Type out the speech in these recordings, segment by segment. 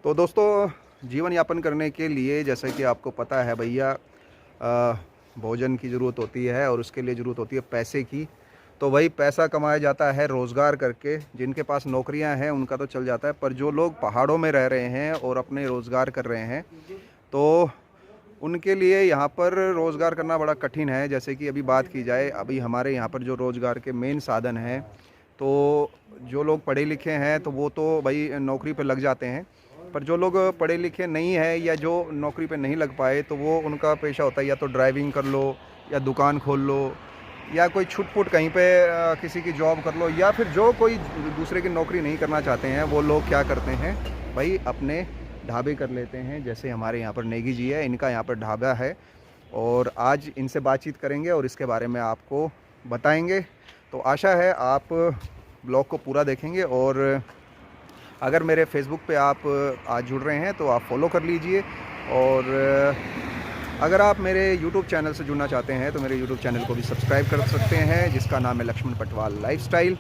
तो दोस्तों, जीवन यापन करने के लिए जैसे कि आपको पता है भैया, भोजन की ज़रूरत होती है और उसके लिए ज़रूरत होती है पैसे की। तो वही पैसा कमाया जाता है रोज़गार करके। जिनके पास नौकरियां हैं उनका तो चल जाता है, पर जो लोग पहाड़ों में रह रहे हैं और अपने रोज़गार कर रहे हैं तो उनके लिए यहाँ पर रोज़गार करना बड़ा कठिन है। जैसे कि अभी बात की जाए, अभी हमारे यहाँ पर जो रोज़गार के मेन साधन हैं, तो जो लोग पढ़े लिखे हैं तो वो तो भाई नौकरी पर लग जाते हैं, पर जो लोग पढ़े लिखे नहीं हैं या जो नौकरी पे नहीं लग पाए तो वो उनका पेशा होता है या तो ड्राइविंग कर लो, या दुकान खोल लो, या कोई छुट-पुट कहीं पे किसी की जॉब कर लो, या फिर जो कोई दूसरे की नौकरी नहीं करना चाहते हैं वो लोग क्या करते हैं भाई, अपने ढाबे कर लेते हैं। जैसे हमारे यहाँ पर नेगी जी है, इनका यहाँ पर ढाबा है और आज इनसे बातचीत करेंगे और इसके बारे में आपको बताएंगे। तो आशा है आप ब्लॉग को पूरा देखेंगे, और अगर मेरे फेसबुक पे आप आज जुड़ रहे हैं तो आप फॉलो कर लीजिए। और अगर आप मेरे यूट्यूब चैनल से जुड़ना चाहते हैं तो मेरे यूट्यूब चैनल को भी सब्सक्राइब कर सकते हैं, जिसका नाम है लक्ष्मण पटवाल लाइफस्टाइल।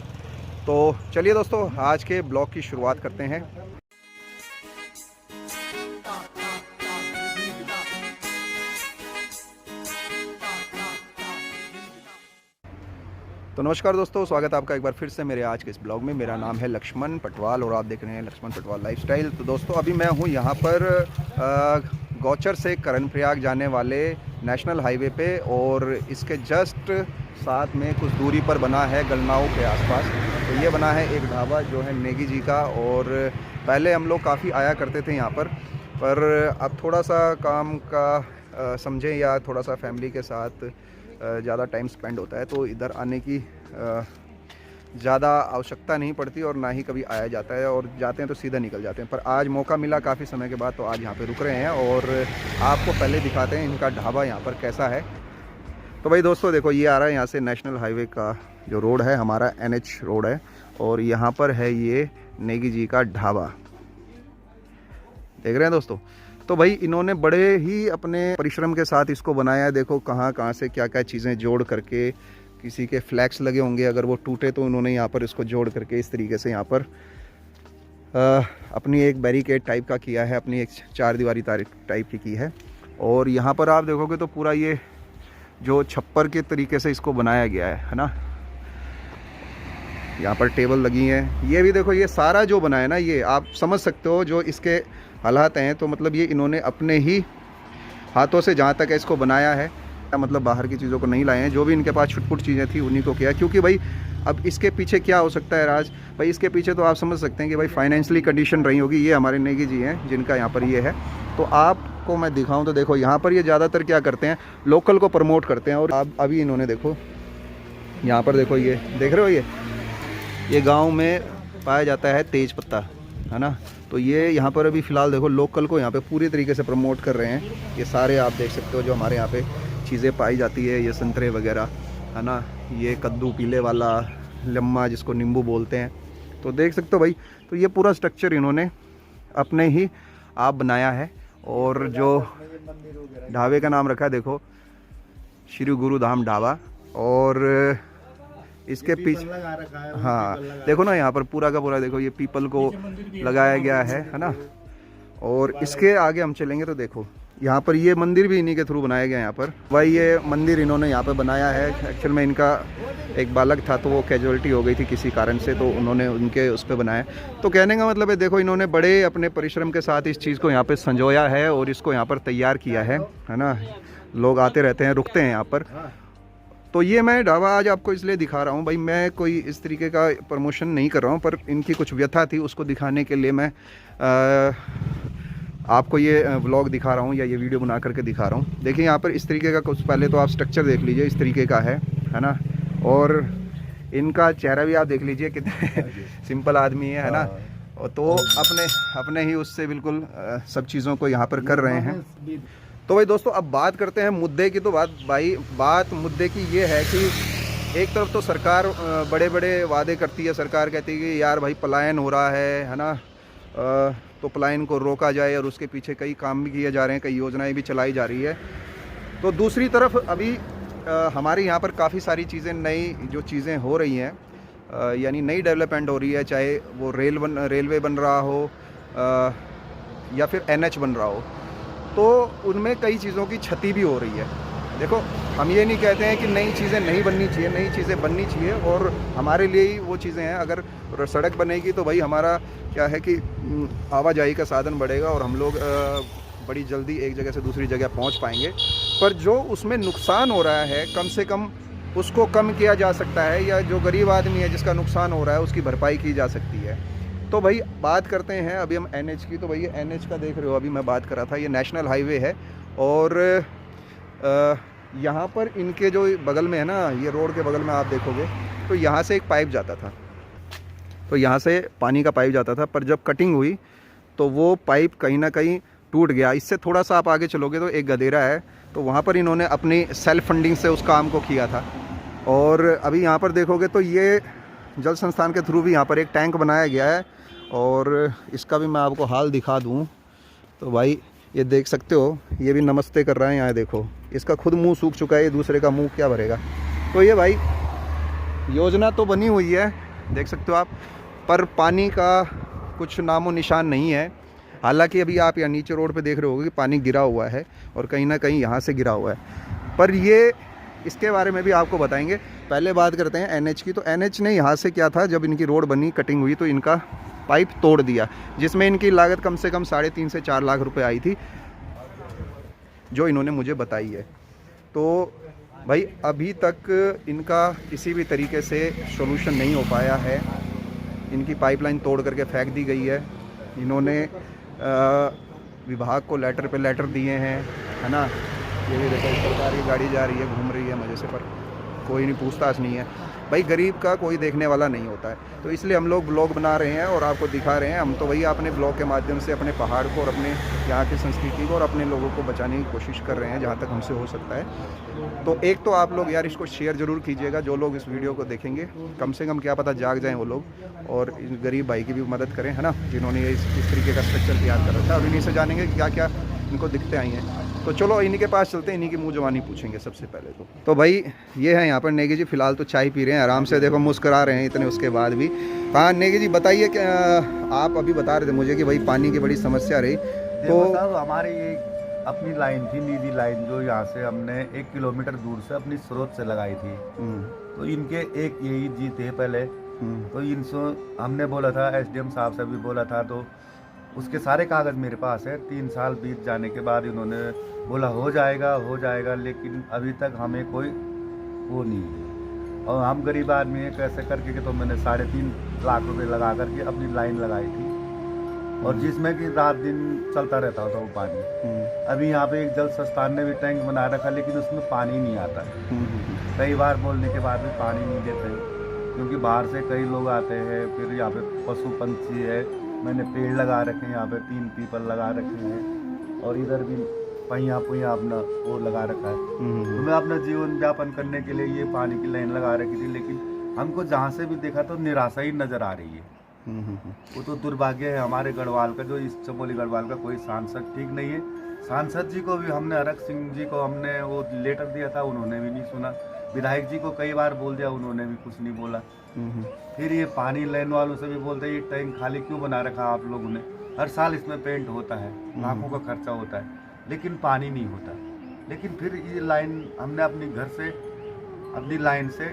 तो चलिए दोस्तों, आज के ब्लॉग की शुरुआत करते हैं। तो नमस्कार दोस्तों, स्वागत है आपका एक बार फिर से मेरे आज के इस ब्लॉग में। मेरा नाम है लक्ष्मण पटवाल और आप देख रहे हैं लक्ष्मण पटवाल लाइफस्टाइल। तो दोस्तों, अभी मैं हूँ यहाँ पर गौचर से कर्णप्रयाग जाने वाले नेशनल हाईवे पे, और इसके जस्ट साथ में कुछ दूरी पर बना है गलनाऊ के आसपास। तो ये बना है एक ढाबा जो है नेगी जी का। और पहले हम लोग काफ़ी आया करते थे यहाँ पर अब थोड़ा सा काम का समझें या थोड़ा सा फैमिली के साथ ज़्यादा टाइम स्पेंड होता है तो इधर आने की ज़्यादा आवश्यकता नहीं पड़ती, और ना ही कभी आया जाता है, और जाते हैं तो सीधा निकल जाते हैं। पर आज मौका मिला काफ़ी समय के बाद, तो आज यहाँ पे रुक रहे हैं और आपको पहले दिखाते हैं इनका ढाबा यहाँ पर कैसा है। तो भाई दोस्तों देखो, ये आ रहा है यहाँ से नेशनल हाईवे का जो रोड है, हमारा NH रोड है, और यहाँ पर है ये नेगी जी का ढाबा, देख रहे हैं दोस्तों। तो भाई इन्होंने बड़े ही अपने परिश्रम के साथ इसको बनाया है। देखो कहाँ कहाँ से क्या क्या चीज़ें जोड़ करके, किसी के फ्लैक्स लगे होंगे, अगर वो टूटे तो उन्होंने यहाँ पर इसको जोड़ करके इस तरीके से यहाँ पर अपनी एक बैरिकेड टाइप का किया है, अपनी एक चार दीवारी टाइप की है। और यहाँ पर आप देखोगे तो पूरा ये जो छप्पर के तरीके से इसको बनाया गया है ना। यहाँ पर टेबल लगी हैं, ये भी देखो, ये सारा जो बना है ना, ये आप समझ सकते हो जो इसके हालात हैं। तो मतलब ये इन्होंने अपने ही हाथों से जहाँ तक है इसको बनाया है, मतलब बाहर की चीज़ों को नहीं लाए हैं। जो भी इनके पास छुटपुट चीज़ें थी उन्हीं को किया। क्योंकि भाई अब इसके पीछे क्या हो सकता है राज भाई, इसके पीछे तो आप समझ सकते हैं कि भाई फाइनेंशियली कंडीशन रही होगी। ये हमारे नेगी जी हैं जिनका यहाँ पर ये है। तो आपको मैं दिखाऊँ तो देखो, यहाँ पर ये ज़्यादातर क्या करते हैं, लोकल को प्रमोट करते हैं। और अब अभी इन्होंने देखो यहाँ पर देखो, ये देख रहे हो, ये गाँव में पाया जाता है तेज पत्ता, है ना। तो ये यहाँ पर अभी फ़िलहाल देखो लोकल को यहाँ पे पूरी तरीके से प्रमोट कर रहे हैं। ये सारे आप देख सकते हो जो हमारे यहाँ पे चीज़ें पाई जाती है, ये संतरे वगैरह, है ना, ये कद्दू पीले वाला, लम्मा जिसको नींबू बोलते हैं। तो देख सकते हो भाई, तो ये पूरा स्ट्रक्चर इन्होंने अपने ही आप बनाया है। और जो ढाबे का नाम रखा है देखो, श्री गुरु धाम ढाबा। और इसके पीछे हाँ देखो ना, यहाँ पर पूरा का पूरा देखो, ये पीपल को लगाया गया है ना। और इसके आगे हम चलेंगे तो देखो, यहाँ पर ये मंदिर भी इन्हीं के थ्रू बनाया गया है। यहाँ पर भाई ये मंदिर इन्होंने यहाँ पर बनाया है। एक्चुअल में इनका एक बालक था तो वो कैजुअलिटी हो गई थी किसी कारण से, तो उन्होंने उनके उस पर बनाया। तो कहने का मतलब है देखो, इन्होंने बड़े अपने परिश्रम के साथ इस चीज़ को यहाँ पर संजोया है और इसको यहाँ पर तैयार किया है ना। लोग आते रहते हैं, रुकते हैं यहाँ पर। तो ये मैं ढाबा आज आपको इसलिए दिखा रहा हूँ भाई, मैं कोई इस तरीके का प्रमोशन नहीं कर रहा हूँ, पर इनकी कुछ व्यथा थी उसको दिखाने के लिए मैं आपको ये व्लॉग दिखा रहा हूँ या ये वीडियो बना करके दिखा रहा हूँ। देखिए यहाँ पर इस तरीके का कुछ, पहले तो आप स्ट्रक्चर देख लीजिए, इस तरीके का है ना। और इनका चेहरा भी आप देख लीजिए, कितने सिंपल आदमी है ना। तो अपने ही उससे बिल्कुल सब चीज़ों को यहाँ पर कर रहे हैं। तो भाई दोस्तों, अब बात करते हैं मुद्दे की। तो बात मुद्दे की ये है कि एक तरफ तो सरकार बड़े बड़े वादे करती है। सरकार कहती है कि यार भाई पलायन हो रहा है ना, तो पलायन को रोका जाए, और उसके पीछे कई काम भी किए जा रहे हैं, कई योजनाएं भी चलाई जा रही है। तो दूसरी तरफ अभी हमारे यहाँ पर काफ़ी सारी चीज़ें, नई जो चीज़ें हो रही हैं, यानी नई डेवलपमेंट हो रही है, चाहे वो रेलवे बन रहा हो, या फिर NH बन रहा हो, तो उनमें कई चीज़ों की क्षति भी हो रही है। देखो, हम ये नहीं कहते हैं कि नई चीज़ें नहीं बननी चाहिए, नई चीज़ें बननी चाहिए और हमारे लिए ही वो चीज़ें हैं। अगर सड़क बनेगी तो भाई हमारा क्या है कि आवाजाही का साधन बढ़ेगा और हम लोग बड़ी जल्दी एक जगह से दूसरी जगह पहुंच पाएंगे। पर जो उसमें नुकसान हो रहा है, कम से कम उसको कम किया जा सकता है, या जो गरीब आदमी है जिसका नुकसान हो रहा है उसकी भरपाई की जा सकती है। तो भाई बात करते हैं अभी हम NH की। तो भाई NH का देख रहे हो, अभी मैं बात कर रहा था, ये नेशनल हाईवे है और यहाँ पर इनके जो बगल में है ना, ये रोड के बगल में आप देखोगे तो यहाँ से एक पाइप जाता था, तो यहाँ से पानी का पाइप जाता था। पर जब कटिंग हुई तो वो पाइप कहीं ना कहीं टूट गया। इससे थोड़ा सा आप आगे चलोगे तो एक गदेरा है, तो वहाँ पर इन्होंने अपनी सेल्फ फंडिंग से उस काम को किया था। और अभी यहाँ पर देखोगे तो ये जल संस्थान के थ्रू भी यहाँ पर एक टैंक बनाया गया है और इसका भी मैं आपको हाल दिखा दूँ तो भाई ये देख सकते हो, ये भी नमस्ते कर रहा है। यहाँ देखो, इसका खुद मुंह सूख चुका है, ये दूसरे का मुंह क्या भरेगा। तो ये भाई योजना तो बनी हुई है, देख सकते हो आप, पर पानी का कुछ नामो निशान नहीं है। हालांकि अभी आप यहाँ नीचे रोड पे देख रहे होगे कि पानी गिरा हुआ है और कहीं ना कहीं यहाँ से गिरा हुआ है, पर ये इसके बारे में भी आपको बताएंगे। पहले बात करते हैं NH की। तो NH ने यहाँ से क्या था, जब इनकी रोड बनी, कटिंग हुई, तो इनका पाइप तोड़ दिया, जिसमें इनकी लागत कम से कम 3.5 से 4 लाख रुपए आई थी, जो इन्होंने मुझे बताई है। तो भाई अभी तक इनका किसी भी तरीके से सोल्यूशन नहीं हो पाया है। इनकी पाइपलाइन तोड़ करके फेंक दी गई है। इन्होंने विभाग को लेटर पे लेटर दिए हैं, है ना। ये भी देखो, सरकार की गाड़ी जा रही है, घूम रही है मज़े से, पर कोई नहीं, पूछताछ नहीं है। भाई गरीब का कोई देखने वाला नहीं होता है, तो इसलिए हम लोग ब्लॉग बना रहे हैं और आपको दिखा रहे हैं। हम तो भैया अपने ब्लॉग के माध्यम से अपने पहाड़ को और अपने यहाँ की संस्कृति को और अपने लोगों को बचाने की कोशिश कर रहे हैं जहाँ तक हमसे हो सकता है। तो एक तो आप लोग यार इसको शेयर ज़रूर कीजिएगा, जो लोग इस वीडियो को देखेंगे, कम से कम क्या पता जाग जाएँ वो लोग, और इस गरीब भाई की भी मदद करें, है ना, जिन्होंने ये इस तरीके का स्ट्रक्चर तैयार कर रखा है। अब इन्हीं से जानेंगे क्या क्या इनको दिक्कतें आई हैं। तो चलो इन्हीं के पास चलते हैं, इन्हीं की मुँह जवानी पूछेंगे सबसे पहले। तो भाई ये है यहाँ पर नेगी जी, फिलहाल तो चाय पी रहे हैं आराम से, देखो मुस्कुरा रहे हैं इतने उसके बाद भी। हाँ नेगी जी बताइए, क्या आप अभी बता रहे थे मुझे कि भाई पानी की बड़ी समस्या रही। तो हमारी एक अपनी लाइन थी, नीली लाइन, जो यहाँ से हमने 1 किलोमीटर दूर से अपनी स्रोत से लगाई थी। तो इनके एक यही जी थे पहले, तो इनसे हमने बोला था, SDM साहब से भी बोला था, तो उसके सारे कागज़ मेरे पास है। 3 साल बीत जाने के बाद इन्होंने बोला हो जाएगा, लेकिन अभी तक हमें कोई वो नहीं है। और हम गरीब आदमी हैं, कैसे करके कि तो मैंने 3.5 लाख रुपए लगा करके अपनी लाइन लगाई थी, और जिसमें कि रात दिन चलता रहता था वो पानी। अभी यहाँ पे एक जल संस्थान ने भी टैंक बना रखा, लेकिन उसमें पानी नहीं आता है। कई बार बोलने के बाद भी पानी नहीं देते, क्योंकि बाहर से कई लोग आते हैं। फिर यहाँ पे पशु पंछी है, मैंने पेड़ लगा रखे हैं, यहाँ पे 3 पीपल लगा रखे हैं, और इधर भी पहिया अपना वो लगा रखा है। तो मैं अपना जीवन व्यापन करने के लिए ये पानी की लाइन लगा रखी थी, लेकिन हमको जहाँ से भी देखा तो निराशा ही नज़र आ रही है। वो तो दुर्भाग्य है हमारे गढ़वाल का, जो इस चमोली गढ़वाल का कोई सांसद ठीक नहीं है। सांसद जी को भी हमने, हरक सिंह जी को हमने वो लेटर दिया था, उन्होंने भी नहीं सुना। विधायक जी को कई बार बोल दिया, उन्होंने भी कुछ नहीं बोला। फिर ये पानी लाइन वालों से भी बोलते हैं, ये टैंक खाली क्यों बना रखा आप लोगों ने, हर साल इसमें पेंट होता है, लाखों का खर्चा होता है, लेकिन पानी नहीं होता। लेकिन फिर ये लाइन हमने अपनी घर से, अपनी लाइन से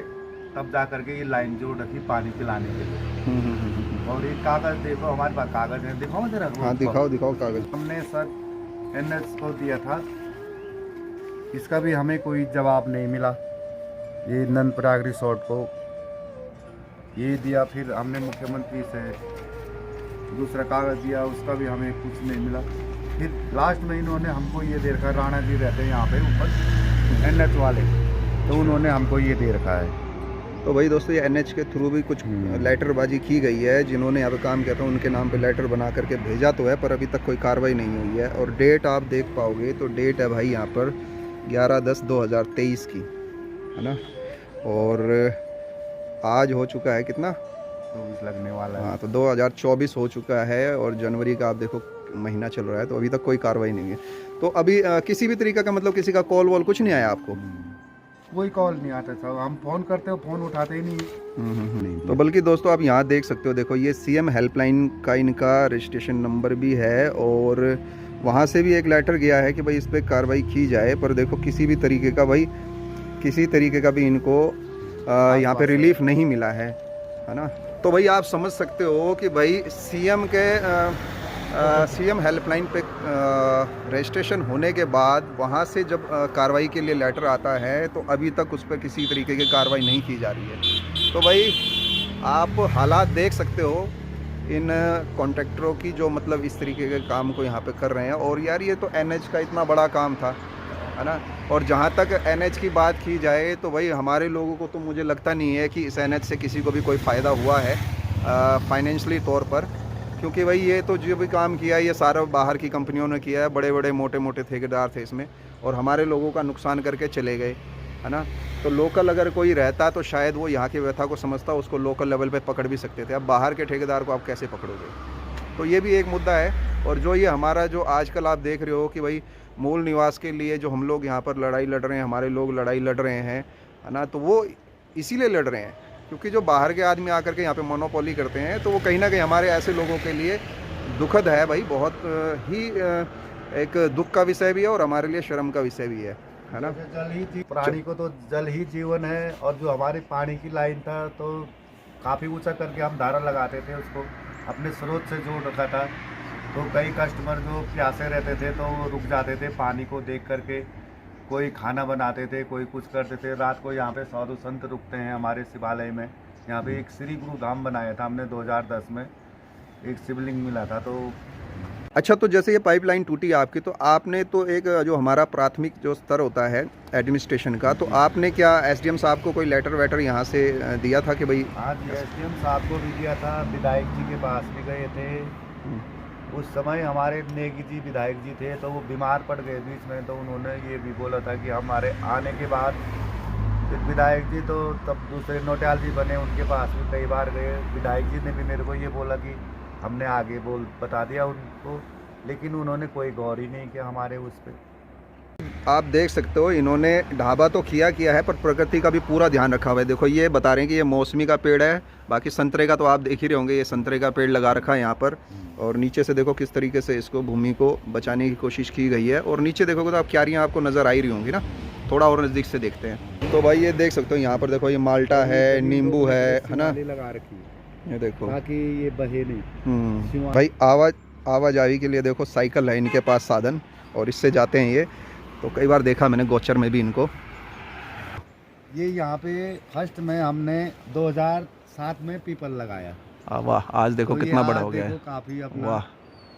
तब जा करके ये लाइन जोड़ रखी पानी पिलाने के लिए। और ये कागज़ देखो, हमारे पास कागज़ है, दिखाओ जरा। हाँ दिखाओ कागज़। हमने सर NH को दिया था, इसका भी हमें कोई जवाब नहीं मिला। ये नंदप्रयाग रिसोर्ट को ये दिया, फिर हमने मुख्यमंत्री से दूसरा कागज़ दिया, उसका भी हमें कुछ नहीं मिला। फिर लास्ट में इन्होंने हमको ये दे रखा, राणा जी रहते हैं यहाँ पे ऊपर NH वाले, तो उन्होंने हमको ये दे रखा है। तो भाई दोस्तों ये NH के थ्रू भी कुछ लेटरबाजी की गई है, जिन्होंने यहाँ पे काम किया था उनके नाम पे लेटर बना करके भेजा तो है, पर अभी तक कोई कार्रवाई नहीं हुई है। और डेट आप देख पाओगे तो डेट है भाई यहाँ पर 11/10/2023 की, है ना। और आज हो चुका है कितना, 24 लगने वाला है। हाँ, तो 2024 हो चुका है और जनवरी का आप देखो महीना चल रहा है, तो अभी तक कोई कार्रवाई नहीं है। तो अभी किसी भी तरीके का मतलब किसी का कॉल वॉल कुछ नहीं आया आपको? कोई कॉल नहीं आता साहब, हम फोन करते हो फोन उठाते ही नहीं। तो बल्कि दोस्तों आप यहाँ देख सकते हो, देखो ये सीएम हेल्पलाइन का इनका रजिस्ट्रेशन नंबर भी है और वहाँ से भी एक लेटर गया है कि भाई इस पर कार्रवाई की जाए, पर देखो किसी भी तरीके का भाई किसी तरीके का भी इनको यहाँ पे रिलीफ नहीं मिला है ना। तो भाई आप समझ सकते हो कि भाई सीएम हेल्पलाइन पे रजिस्ट्रेशन होने के बाद वहाँ से जब कार्रवाई के लिए लेटर आता है तो अभी तक उस पर किसी तरीके की कार्रवाई नहीं की जा रही है। तो भाई आप हालात देख सकते हो इन कॉन्ट्रैक्टरों की जो मतलब इस तरीके के काम को यहाँ पे कर रहे हैं। और यार ये तो एनएच का इतना बड़ा काम था, है ना। और जहाँ तक एनएच की बात की जाए तो भाई हमारे लोगों को तो मुझे लगता नहीं है कि इस एनएच से किसी को भी कोई फ़ायदा हुआ है फाइनेंशियली तौर पर, क्योंकि भाई ये तो जो भी काम किया है ये सारा बाहर की कंपनियों ने किया है, बड़े बड़े मोटे मोटे ठेकेदार थे इसमें और हमारे लोगों का नुकसान करके चले गए, है ना। तो लोकल अगर कोई रहता तो शायद वो यहाँ की व्यथा को समझता, उसको लोकल लेवल पे पकड़ भी सकते थे। अब बाहर के ठेकेदार को आप कैसे पकड़ोगे, तो ये भी एक मुद्दा है। और जो ये हमारा जो आजकल आप देख रहे हो कि भाई मूल निवास के लिए जो हम लोग यहाँ पर लड़ाई लड़ रहे हैं, हमारे लोग लड़ाई लड़ रहे हैं, है ना, तो वो इसीलिए लड़ रहे हैं क्योंकि जो बाहर के आदमी आकर के यहाँ पे मोनोपोली करते हैं तो वो कहीं ना कहीं हमारे ऐसे लोगों के लिए दुखद है भाई, बहुत ही एक दुख का विषय भी है और हमारे लिए शर्म का विषय भी है ना। जल ही प्राणी को तो जल ही जीवन है। और जो हमारी पानी की लाइन था तो काफ़ी ऊंचा करके हम धारा लगाते थे, उसको अपने स्रोत से जोड़ रखा था। तो कई कस्टमर जो प्यासे रहते थे तो वो रुक जाते थे पानी को देख करके, कोई खाना बनाते थे, कोई कुछ करते थे। रात को यहाँ पे साधु संत रुकते हैं हमारे शिवालय में। यहाँ पे एक श्री गुरु धाम बनाया था हमने 2010 में, एक शिवलिंग मिला था। तो अच्छा, तो जैसे ये पाइपलाइन टूटी आपकी, तो आपने तो एक जो हमारा प्राथमिक जो स्तर होता है एडमिनिस्ट्रेशन का, तो आपने क्या एसडीएम साहब को कोई लेटर वेटर यहाँ से दिया था कि भाई? हाँ जी, एसडीएम साहब को भी दिया था, विधायक जी के पास भी गए थे। उस समय हमारे नेगी जी विधायक जी थे तो वो बीमार पड़ गए बीच में, तो उन्होंने ये भी बोला था कि हमारे आने के बाद फिर विधायक जी तो तब दूसरे नोटियाल जी बने, उनके पास भी कई बार गए। विधायक जी ने भी मेरे को ये बोला कि हमने आगे बता दिया उनको, लेकिन उन्होंने कोई गौर ही नहीं किया हमारे उस पर। आप देख सकते हो इन्होंने ढाबा तो किया है पर प्रकृति का भी पूरा ध्यान रखा हुआ है। देखो ये बता रहे हैं कि ये मौसमी का पेड़ है, बाकी संतरे का तो आप देख ही रहे होंगे, ये संतरे का पेड़ लगा रखा है यहाँ पर। और नीचे से देखो किस तरीके से इसको भूमि को बचाने की कोशिश की गई है। और नीचे देखोगे तो आप क्यारियाँ आपको नज़र आ ही रही होंगी ना, थोड़ा और नज़दीक से देखते हैं। तो भाई ये देख सकते हो यहाँ पर देखो ये माल्टा है, नींबू है ना, लगा रखी है ये देखो ताकि ये बहे नहीं। भाई आवाजाही के लिए देखो साइकिल है इनके पास साधन, और इससे जाते हैं ये। तो कई बार देखा मैंने गोचर में भी इनको। ये यहाँ पे फर्स्ट में हमने 2007 में पीपल लगाया। वाह, आज देखो तो कितना बड़ा हो गया है। काफी अपना वाह,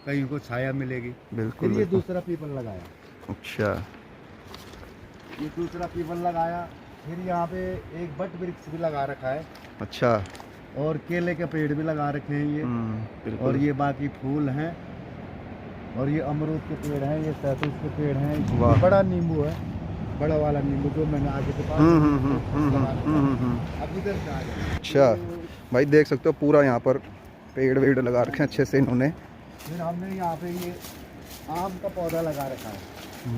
कहीं को छाया मिलेगी। बिल्कुल फिर ये बिल्कुल। दूसरा पीपल लगाया। अच्छा, ये दूसरा पीपल लगाया। फिर यहाँ पे एक बट वृक्ष भी लगा रखा है। अच्छा, और केले के पेड़ भी लगा रखे हैं ये। बिल्कुल। और ये बाकी फूल हैं, और ये अमरूद के पेड़ हैं, ये शहतूत के पेड़ हैं। वाह। बड़ा नींबू है, बड़ा वाला नींबू जो मैंने आगे के पास अब इधर से आ गया। अच्छा भाई देख सकते हो पूरा यहाँ पर पेड़ वेड़ लगा रखे हैं अच्छे से इन्होंने। फिर हमने यहाँ पे ये आम का पौधा लगा रखा है।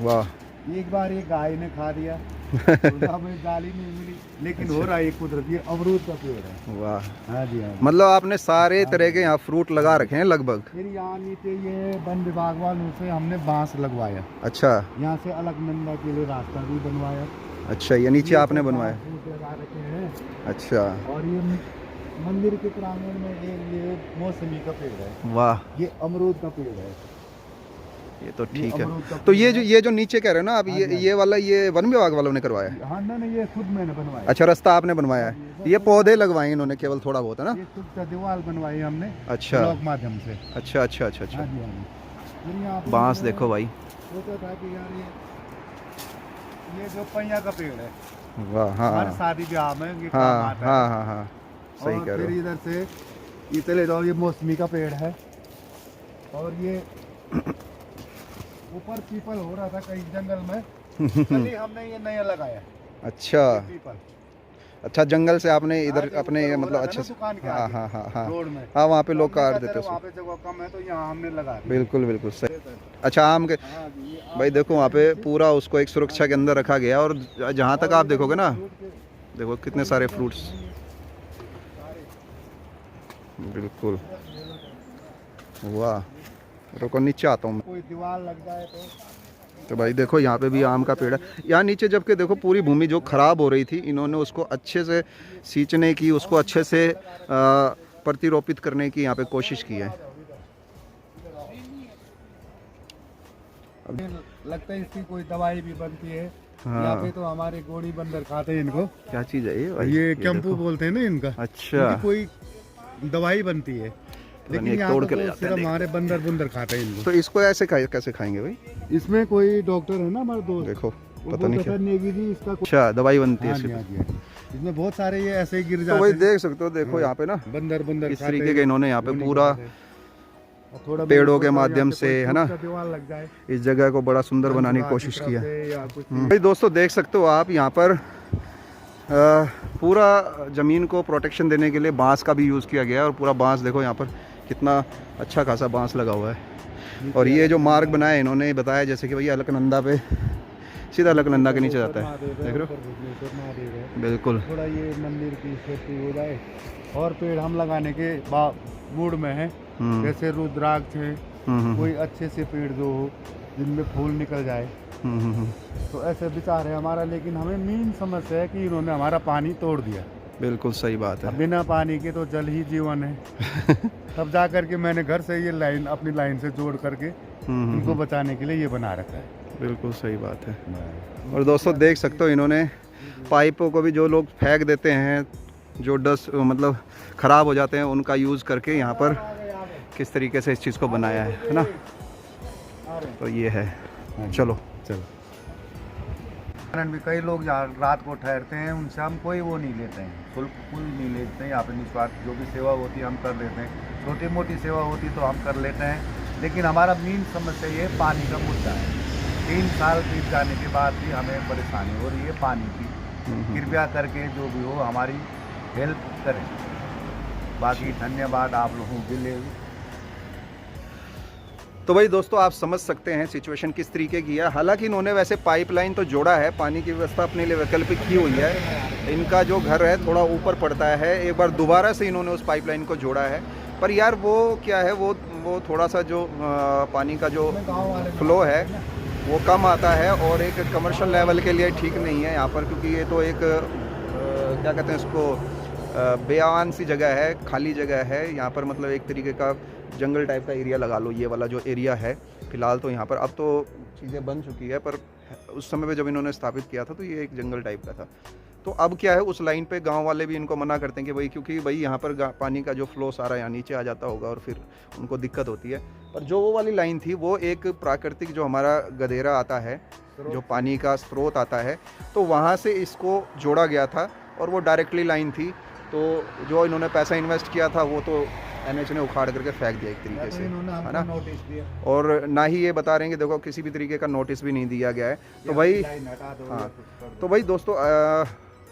वाह, एक बार ये गाय ने खा दिया तो हमें गाली नहीं मिली, लेकिन हो रहा है कुदरती अमरूद का पेड़ है। वाह, हाँ जी, हाँ। मतलब आपने सारे तरह के यहाँ फ्रूट लगा रखे हैं लगभग। फिर यहाँ नीचे ये वन विभाग वालों से हमने बांस लगवाया। अच्छा, यहाँ से अलकनंदा के लिए रास्ता भी बनवाया। अच्छा, ये नीचे आपने बनवाया। फूट लगा रखे हैं। अच्छा, और ये मंदिर के प्रांगण में ये मौसमी का पेड़ है। वाह, ये अमरूद का पेड़ है। ये तो ठीक अमरूद का है। तो पेड़ ये जो नीचे कह रहे हो ना आप, हाँ ये जी, ये वाला ये वन विभाग वालों ने करवाया है? हाँ, नहीं, ये खुद मैंने बनवाया। अच्छा, रास्ता आपने बनवाया है। ये पौधे लगवाए इन्होंने केवल थोड़ा बहुत, है ना? ये खुद का दीवार बनवाई हमने। अच्छा, ब्लॉक माध्यम से। अच्छा अच्छा अच्छा अच्छा। हाँ जी, हाँ जी। फिर यहाँ पे बांस मैंने देखो भाई। सोचा था कि यार ये जो पैया का पेड़ है, वाह, हाँ हर हाँ शादी ब्याह में ये काम हाँ आता हाँ है। हाँ हाँ, सही और कह फिर रहे हो। इधर से ये चले जाओ, ये मौसमी का पेड़ है। और ये ऊपर पीपल हो रहा था कहीं जंगल में, कल हमने ये नया लगाया अच्छा पीपल। अच्छा, जंगल से आपने हाँ इधर जी, अपने ऊपर हो मतलब रहा था अच्छे ना से। दुकान के हाँ आगे, हाँ हाँ हाँ रोड में। हाँ, वहाँ पे तो लोग हमने काट कहा देते चलो हैं वहाँ पे जगह कम है तो यहाँ हमने लगा दिया। बिल्कुल बिल्कुल सही। अच्छा, आम के हाँ जी, ये भाई देखो वहाँ पे पूरा उसको एक सुरक्षा के अंदर रखा गया, और जहाँ तक आप देखोगे ना, देखो कितने सारे फ्रूट्स, बिल्कुल। वाह, रुको नीचे आता हूँ मैं। कोई दीवार लग जाए तो भाई देखो यहाँ पे भी आम का पेड़ है यहाँ नीचे, जबकि देखो पूरी भूमि जो खराब हो रही थी, इन्होंने उसको अच्छे से सींचने की, उसको अच्छे से प्रतिरोपित करने की यहाँ पे कोशिश की है। लगता है इसकी कोई दवाई भी बनती है। हाँ। यहाँ पे तो हमारे गोड़ी बंदर खाते हैं इनको। क्या चीज़ है ये भाई? ये कैंपू देखो। बोलते हैं ना इनका। अच्छा, इनकी कोई दवाई बनती है, लेकिन एक यहाँ तोड़ पे के ले तो जाते हैं, सिर्फ देख। हमारे बंदर बुंदर खाते हैं इनको। तो इसको ऐसे कैसे खाएंगे भाई? इसमें कोई डॉक्टर है ना हमारे दोस्त, देखो वो पता नहीं बोलता क्या। था, नेगी जी इसका अच्छा, दवाई बनती है हाँ जी, इसकी। हाँ जी, हाँ जी। इसमें बहुत सारे ये ऐसे ही गिर तो जाते भाई हैं। देख सकते हो, देखो यहाँ पे ना बंदर बुंदर इस खाते तरीके हैं, के इन्होंने यहाँ पे उन्हीं पूरा खाते हैं। और थोड़ा पेड़ों बहुत के यहाँ माध्यम पे से, कोई है ना, फूट का दीवार लग जाए, इस जगह को बड़ा सुंदर बनाने की कोशिश तरफ किया। से या कुछ भाई दोस्तों देख सकते हो आप यहाँ पर पूरा ज़मीन को प्रोटेक्शन देने के लिए बांस का भी यूज़ किया गया है, और पूरा बांस देखो यहाँ पर कितना अच्छा खासा बांस लगा हुआ है। और ये जो मार्ग बनाया इन्होंने बताया, जैसे कि भैया अलकनंदा पे सीधा अलकनंदा के नीचे जाता है, देख रहे हो? बिल्कुल। थोड़ा ये मंदिर की सेफ्टी हो जाए, और पेड़ हम लगाने के मूड में है, जैसे रुद्राक्ष है, कोई अच्छे से पेड़ जो हो जिनमें फूल निकल जाए, तो ऐसे विचार है हमारा। लेकिन हमें मेन समस्या है कि इन्होंने हमारा पानी तोड़ दिया। बिल्कुल सही बात है। बिना पानी के तो जल ही जीवन है। तब जा करके मैंने घर से ये लाइन अपनी लाइन से जोड़ करके इनको बचाने के लिए ये बना रखा है। बिल्कुल सही बात है। और दोस्तों देख सकते हो इन्होंने पाइपों को भी जो लोग फेंक देते हैं, जो डस्ट मतलब ख़राब हो जाते हैं, उनका यूज़ करके यहाँ पर किस तरीके से इस चीज़ को बनाया है ना। तो ये है, चलो चलो। कारण भी कई लोग यहाँ रात को ठहरते हैं, उनसे हम कोई वो नहीं लेते हैं, शुल्क कोई नहीं लेते हैं। यहाँ पे निस्वार्थ जो भी सेवा होती है हम कर लेते हैं, छोटी मोटी सेवा होती तो हम कर लेते हैं। लेकिन हमारा मेन समस्या ये पानी का मुद्दा है। 3 साल बीत जाने के बाद भी हमें परेशानी हो रही है पानी की। कृपया करके जो भी हो हमारी हेल्प करें। बाकी धन्यवाद आप लोगों के लिए। तो भाई दोस्तों आप समझ सकते हैं सिचुएशन किस तरीके की है। हालांकि इन्होंने वैसे पाइपलाइन तो जोड़ा है, पानी की व्यवस्था अपने लिए वैकल्पिक की हुई है। इनका जो घर है थोड़ा ऊपर पड़ता है, एक बार दोबारा से इन्होंने उस पाइपलाइन को जोड़ा है। पर यार वो क्या है, वो थोड़ा सा जो पानी का जो फ्लो है वो कम आता है, और एक कमर्शियल लेवल के लिए ठीक नहीं है यहाँ पर, क्योंकि ये तो एक क्या कहते हैं इसको, बेआवान सी जगह है, खाली जगह है यहाँ पर। मतलब एक तरीके का जंगल टाइप का एरिया लगा लो, ये वाला जो एरिया है फ़िलहाल तो यहाँ पर। अब तो चीज़ें बन चुकी है, पर उस समय पे जब इन्होंने स्थापित किया था तो ये एक जंगल टाइप का था। तो अब क्या है, उस लाइन पे गांव वाले भी इनको मना करते हैं कि भाई, क्योंकि भाई यहाँ पर पानी का जो फ्लो सारा यहाँ नीचे आ जाता होगा और फिर उनको दिक्कत होती है। पर जो वो वाली लाइन थी वो एक प्राकृतिक जो हमारा गधेरा आता है, जो पानी का स्रोत आता है, तो वहाँ से इसको जोड़ा गया था और वो डायरेक्टली लाइन थी। तो जो इन्होंने पैसा इन्वेस्ट किया था वो तो NH ने उखाड़ करके फेंक दिया एक तरीके से, है ना। नोटिस दिया और ना ही ये बता रहे हैं कि देखो किसी भी तरीके का नोटिस भी नहीं दिया गया है। तो भाई हाँ, तो भाई दोस्तों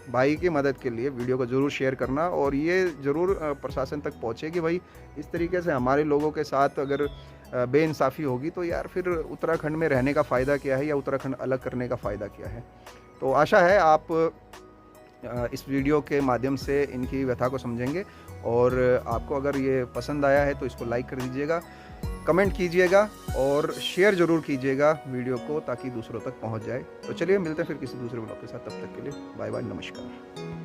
भाई की मदद के लिए वीडियो को ज़रूर शेयर करना, और ये ज़रूर प्रशासन तक पहुँचे कि भाई इस तरीके से हमारे लोगों के साथ अगर बेइंसाफ़ी होगी तो यार फिर उत्तराखंड में रहने का फ़ायदा क्या है, या उत्तराखंड अलग करने का फ़ायदा क्या है। तो आशा है आप इस वीडियो के माध्यम से इनकी व्यथा को समझेंगे, और आपको अगर ये पसंद आया है तो इसको लाइक कर दीजिएगा, कमेंट कीजिएगा और शेयर ज़रूर कीजिएगा वीडियो को, ताकि दूसरों तक पहुंच जाए। तो चलिए मिलते हैं फिर किसी दूसरे ब्लॉग के साथ, तब तक के लिए बाय बाय, नमस्कार।